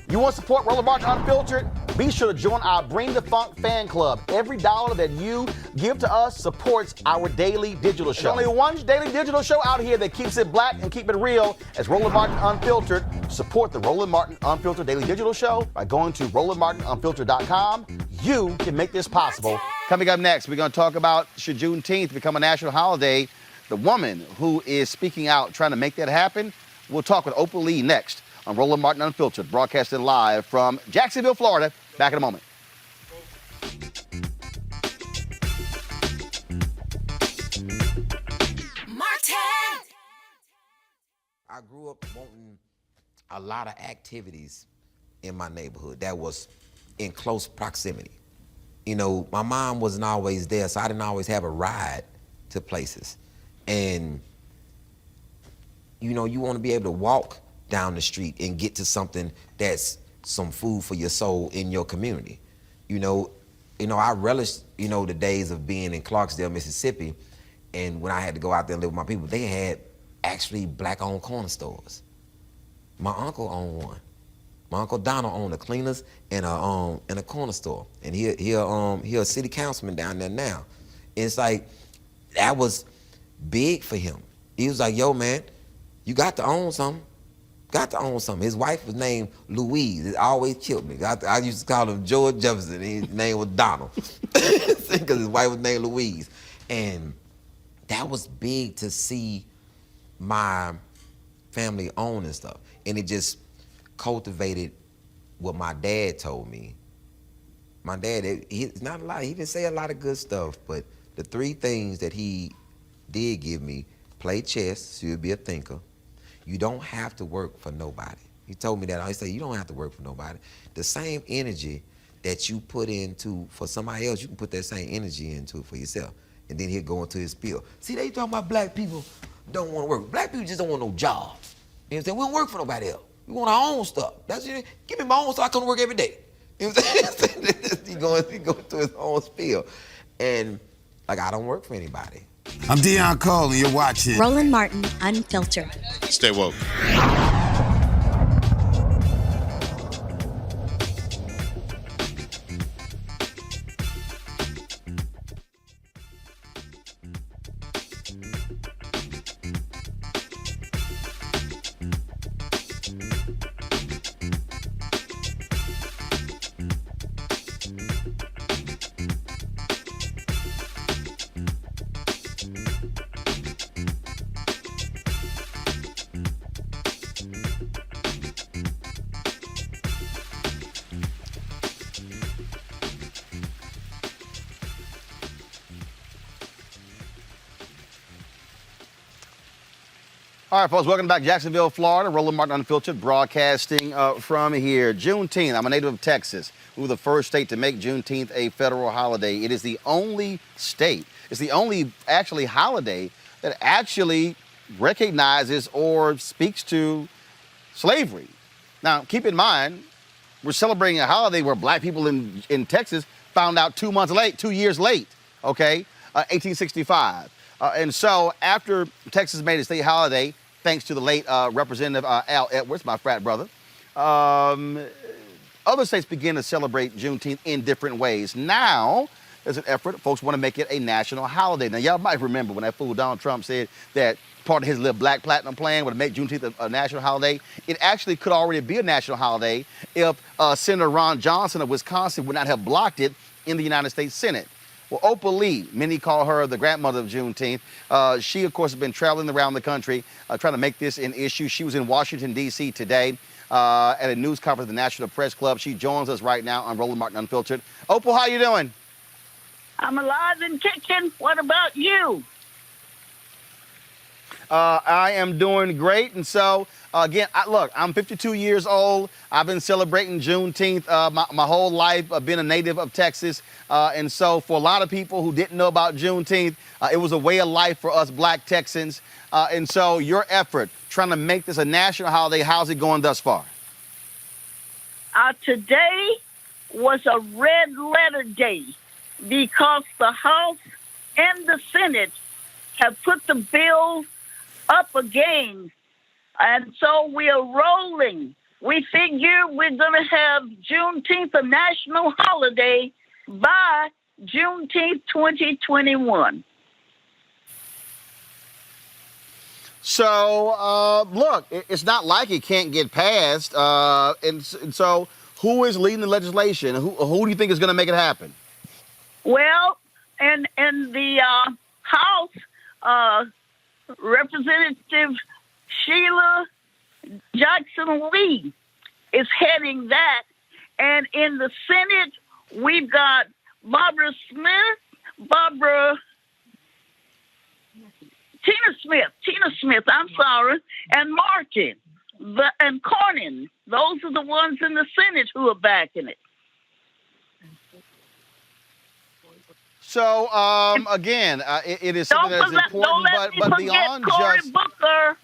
You want to support Roland Martin Unfiltered? Be sure to join our Bring the Funk fan club. Every dollar that you give to us supports our daily digital show. There's only one daily digital show out here that keeps it black and keep it real as Roland Martin Unfiltered. Support the Roland Martin Unfiltered daily digital show by going to RolandMartinUnfiltered.com. You can make this possible. Coming up next, we're going to talk about should Juneteenth become a national holiday. The woman who is speaking out trying to make that happen. We'll talk with Opal Lee next on Roland Martin Unfiltered, broadcasting live from Jacksonville, Florida. Back in a moment. Martin! I grew up wanting a lot of activities in my neighborhood that was in close proximity. You know, my mom wasn't always there, so I didn't always have a ride to places. And, you know, you want to be able to walk down the street and get to something that's some food for your soul in your community. You know, I relish, the days of being in Clarksdale, Mississippi, and when I had to go out there and live with my people, they had actually black-owned corner stores. My uncle owned one. My Uncle Donald owned a cleaners and a corner store, and he a city councilman down there now. And it's like that was big for him. He was like, "Yo, man, you got to own something. Got to own something." His wife was named Louise. It always killed me. I used to call him George Jefferson. And his name was Donald because his wife was named Louise, and that was big to see my family own and stuff, and it just cultivated what my dad told me. My dad, he's not a lot. He didn't say a lot of good stuff, but the three things that he did give me: play chess, so you'll be a thinker. You don't have to work for nobody. He told me that. I said, you don't have to work for nobody. The same energy that you put into for somebody else, you can put that same energy into for yourself. And then he'll go into his spiel. See, they talking about black people don't want to work. Black people just don't want no job. You know what I'm saying? We don't work for nobody else. We want our own stuff. That's it. Give me my own stuff. I come to work every day. You know what I'm saying? he going to his own spiel. And like, I don't work for anybody. I'm Deion Cole, and you're watching Roland Martin Unfiltered. Stay woke. All right, folks, welcome back to Jacksonville, Florida. Roland Martin Unfiltered, broadcasting from here. Juneteenth, I'm a native of Texas. We were the first state to make Juneteenth a federal holiday. It is the only state, it's the only actually holiday that actually recognizes or speaks to slavery. Now, keep in mind, we're celebrating a holiday where black people in Texas found out 2 years late, okay, 1865. And so after Texas made a state holiday, thanks to the late Representative Al Edwards, my frat brother, other states begin to celebrate Juneteenth in different ways. Now, there's an effort, folks want to make it a national holiday. Now, y'all might remember when that fool Donald Trump said that part of his little Black Platinum plan would make Juneteenth a national holiday. It actually could already be a national holiday if Senator Ron Johnson of Wisconsin would not have blocked it in the United States Senate. Well, Opal Lee, many call her the grandmother of Juneteenth. She, of course, has been traveling around the country trying to make this an issue. She was in Washington, D.C. today at a news conference at the National Press Club. She joins us right now on Roland Martin Unfiltered. Opal, how you doing? I'm alive and kicking. What about you? I am doing great. And so, again, look, I'm 52 years old. I've been celebrating Juneteenth my whole life, being a native of Texas. And so for a lot of people who didn't know about Juneteenth, it was a way of life for us black Texans. And so your effort, trying to make this a national holiday, how's it going thus far? Today was a red letter day because the House and the Senate have put the bill up again. And so we are rolling we figure we're going to have Juneteenth a national holiday by Juneteenth 2021. So, look, it's not like it can't get passed. And so, who is leading the legislation? Who do you think is going to make it happen? Well, and the House, Representative Sheila Jackson Lee is heading that. And in the Senate, we've got Tina Smith, I'm sorry, and Martin, and Cornyn. Those are the ones in the Senate who are backing it. So, again, it is something that's important, but beyond Cory just... Booker.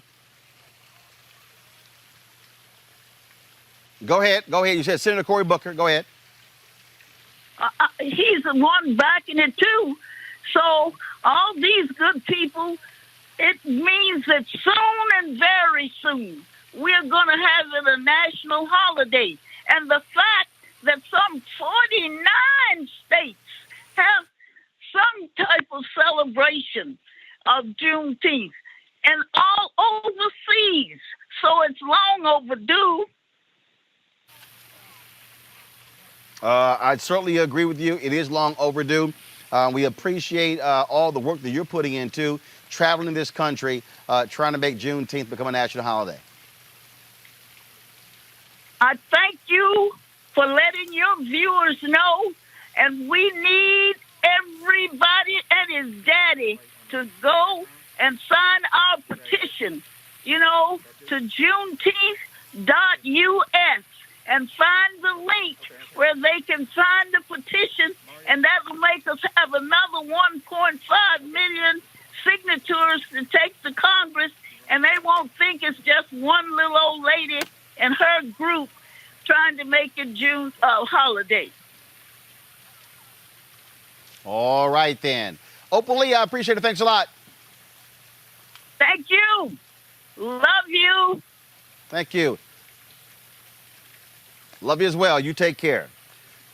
Go ahead. You said Senator Cory Booker. Go ahead. He's the one backing it, too. So all these good people, it means that soon and very soon, we're going to have it a national holiday. And the fact that some 49 states have some type of celebration of Juneteenth, and all overseas. So it's long overdue. I certainly agree with you. It is long overdue. We appreciate all the work that you're putting into traveling this country, trying to make Juneteenth become a national holiday. I thank you for letting your viewers know, and we need everybody and his daddy to go and sign our petition, to Juneteenth.us and find the link where they can sign the petition, and that will make us have another 1.5 million signatures to take to Congress, and they won't think it's just one little old lady and her group trying to make it June holiday. All right, then. Opal Lee, I appreciate it. Thanks a lot. Thank you. Love you. Thank you. Love you as well. You take care.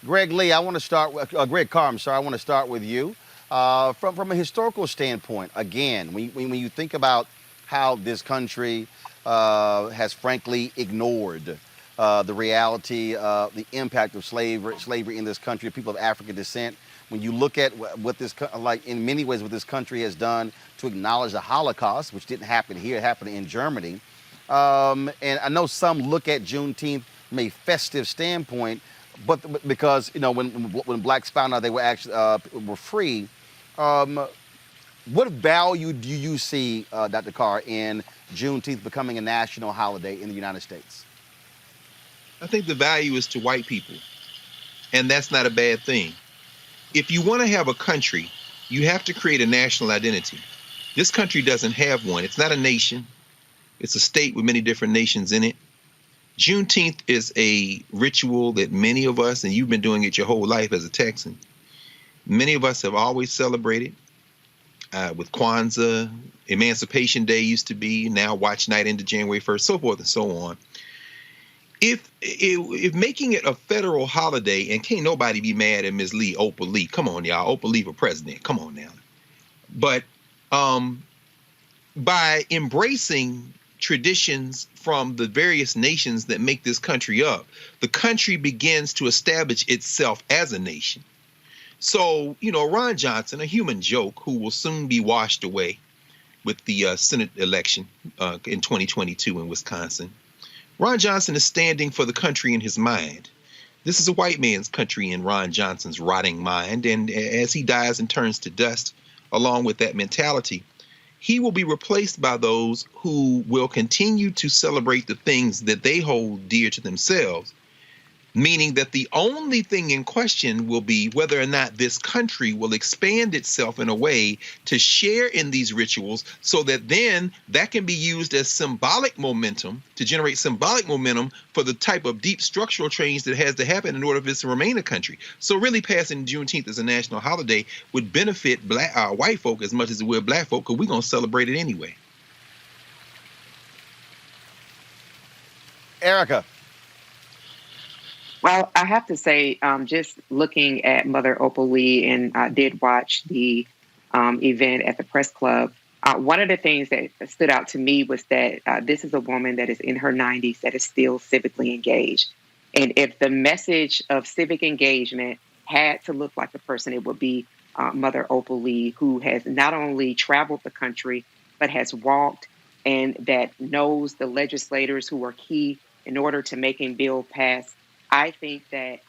Greg Lee, I want to start with, Greg Carr, I'm sorry, I want to start with you. From a historical standpoint, again, when you think about how this country has frankly ignored the reality, the impact of slavery in this country, people of African descent, when you look at what this, like in many ways, what this country has done to acknowledge the Holocaust, which didn't happen here, it happened in Germany. And I know some look at Juneteenth from a festive standpoint, but because when blacks found out they were actually were free, what value do you see, Dr. Carr, in Juneteenth becoming a national holiday in the United States? I think the value is to white people, and that's not a bad thing. If you want to have a country, you have to create a national identity. This country doesn't have one. It's not a nation. It's a state with many different nations in it. Juneteenth is a ritual that many of us, and you've been doing it your whole life as a Texan, many of us have always celebrated with Kwanzaa. Emancipation Day used to be, now Watch Night into January 1st, so forth and so on. If making it a federal holiday, and can't nobody be mad at Ms. Lee, Opal Lee. Come on, y'all. Opal Lee for president. Come on now. But by embracing traditions from the various nations that make this country up, the country begins to establish itself as a nation. So, Ron Johnson, a human joke who will soon be washed away with the Senate election in 2022 in Wisconsin. Ron Johnson is standing for the country in his mind. This is a white man's country in Ron Johnson's rotting mind. And as he dies and turns to dust, along with that mentality, he will be replaced by those who will continue to celebrate the things that they hold dear to themselves, meaning that the only thing in question will be whether or not this country will expand itself in a way to share in these rituals so that then that can be used as symbolic momentum to generate symbolic momentum for the type of deep structural change that has to happen in order for this to remain a country. So really passing Juneteenth as a national holiday would benefit white folk as much as it would black folk, because we're going to celebrate it anyway. Erica. Well, I have to say, just looking at Mother Opal Lee, and I did watch the event at the press club. One of the things that stood out to me was that this is a woman that is in her 90s that is still civically engaged. And if the message of civic engagement had to look like a person, it would be Mother Opal Lee, who has not only traveled the country, but has walked and that knows the legislators who are key in order to making bill pass. I think that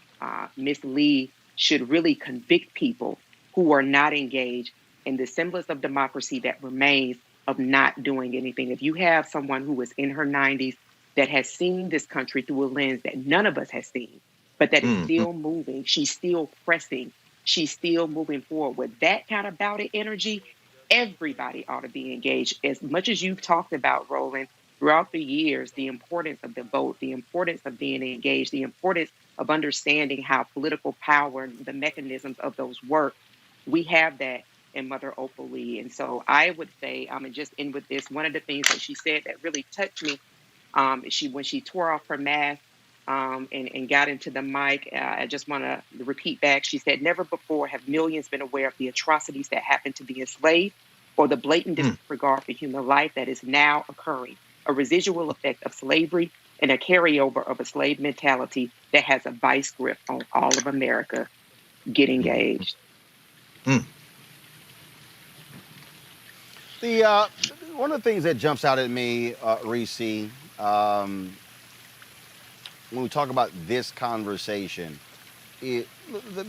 Miss Lee should really convict people who are not engaged in the semblance of democracy that remains of not doing anything. If you have someone who is in her 90s that has seen this country through a lens that none of us has seen, but that is still moving, she's still pressing, she's still moving forward with that kind of bout of energy, everybody ought to be engaged. As much as you've talked about, Roland, throughout the years, the importance of the vote, the importance of being engaged, the importance of understanding how political power and the mechanisms of those work, we have that in Mother Opal Lee. And so I would say, and just end with this, one of the things that she said that really touched me, when she tore off her mask and got into the mic, I just want to repeat back. She said, "Never before have millions been aware of the atrocities that happened to the enslaved or the blatant disregard for human life that is now occurring, a residual effect of slavery and a carryover of a slave mentality that has a vice grip on all of America. Get engaged." One of the things that jumps out at me, Reese, when we talk about this conversation, the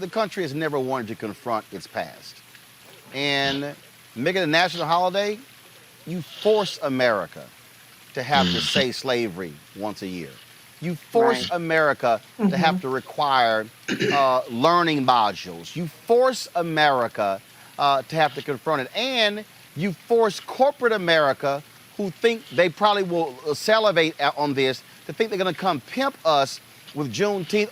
country has never wanted to confront its past. And make it a national holiday, you force America to have to say slavery once a year. You force America to have to require learning modules. You force America to have to confront it. And you force corporate America, who think they probably will salivate on this, to think they're going to come pimp us with Juneteenth.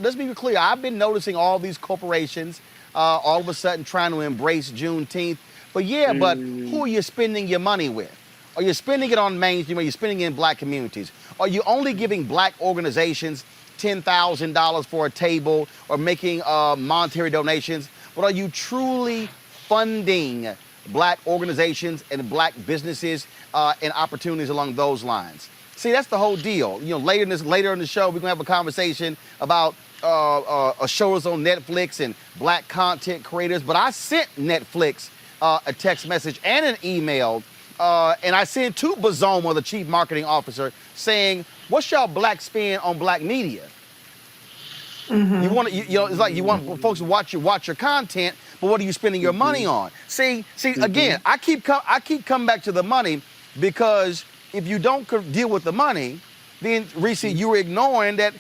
Let's be clear. I've been noticing all these corporations all of a sudden trying to embrace Juneteenth. But but who are you spending your money with? Are you spending it on mainstream? Are you spending it in black communities? Are you only giving black organizations $10,000 for a table or making monetary donations? But are you truly funding black organizations and black businesses and opportunities along those lines? See, that's the whole deal. Later in the show, we're gonna have a conversation about shows on Netflix and black content creators. But I sent Netflix a text message and an email, and I sent to Bazoma, the chief marketing officer, saying, "What's y'all black spin on black media?" You want it's like you want folks to watch your content, but what are you spending your money on? See, again, I keep coming back to the money, because if you don't deal with the money, then Reese, you were ignoring that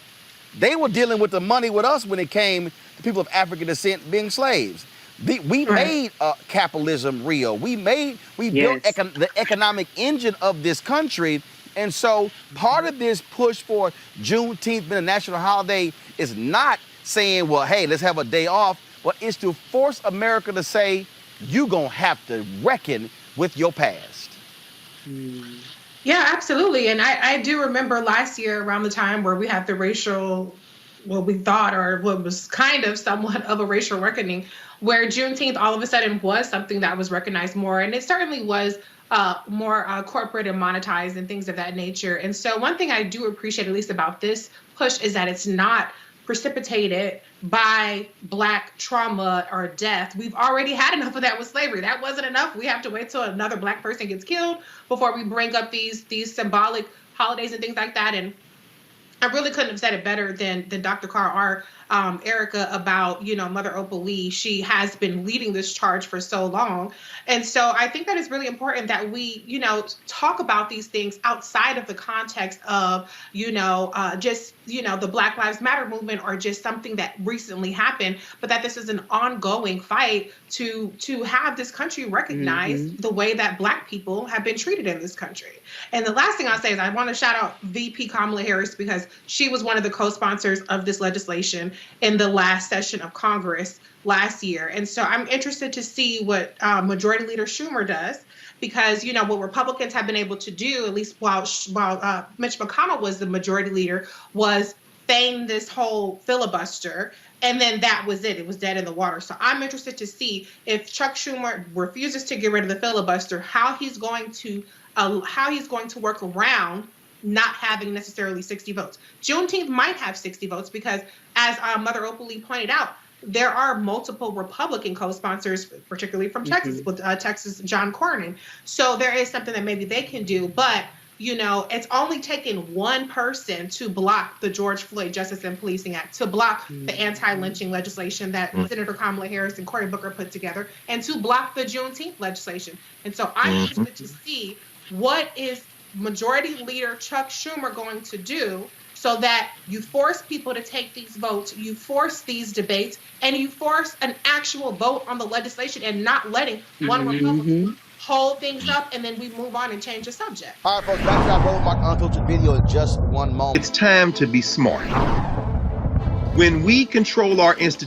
they were dealing with the money with us when it came to people of African descent being slaves. We made capitalism real. We built the economic engine of this country. And so part of this push for Juneteenth being a national holiday is not saying, well, hey, let's have a day off, but it's to force America to say, you're going to have to reckon with your past. Yeah, absolutely. And I do remember last year around the time where we had the racial, what we thought, or what was kind of somewhat of a racial reckoning, where Juneteenth all of a sudden was something that was recognized more. And it certainly was more corporate and monetized and things of that nature. And so one thing I do appreciate, at least about this push, is that it's not precipitated by black trauma or death. We've already had enough of that with slavery. That wasn't enough. We have to wait till another black person gets killed before we bring up these symbolic holidays and things like that. And I really couldn't have said it better than Dr. Carr or Erica about, Mother Opal Lee. She has been leading this charge for so long. And so I think that it's really important that we, talk about these things outside of the context of, the Black Lives Matter movement or just something that recently happened, but that this is an ongoing fight to have this country recognize the way that Black people have been treated in this country. And the last thing I'll say is I want to shout out VP Kamala Harris, because she was one of the co-sponsors of this legislation in the last session of Congress last year. And so I'm interested to see what Majority Leader Schumer does, because, what Republicans have been able to do, at least while Mitch McConnell was the majority leader, was feign this whole filibuster, and then that was it. It was dead in the water. So I'm interested to see if Chuck Schumer refuses to get rid of the filibuster, how he's going to work around not having necessarily 60 votes. Juneteenth might have 60 votes because, as Mother Opal Lee pointed out, there are multiple Republican co-sponsors, particularly from Texas, with Texas John Cornyn. So there is something that maybe they can do. But, you know, it's only taken one person to block the George Floyd Justice and Policing Act, to block the anti-lynching legislation that Senator Kamala Harris and Cory Booker put together, and to block the Juneteenth legislation. And so I'm interested to see what is Majority Leader Chuck Schumer going to do so that you force people to take these votes, you force these debates, and you force an actual vote on the legislation and not letting one Republican hold things up and then we move on and change the subject. All right, folks, back to our Roland Martin Unfiltered video in just one moment. It's time to be smart. When we control our institutions,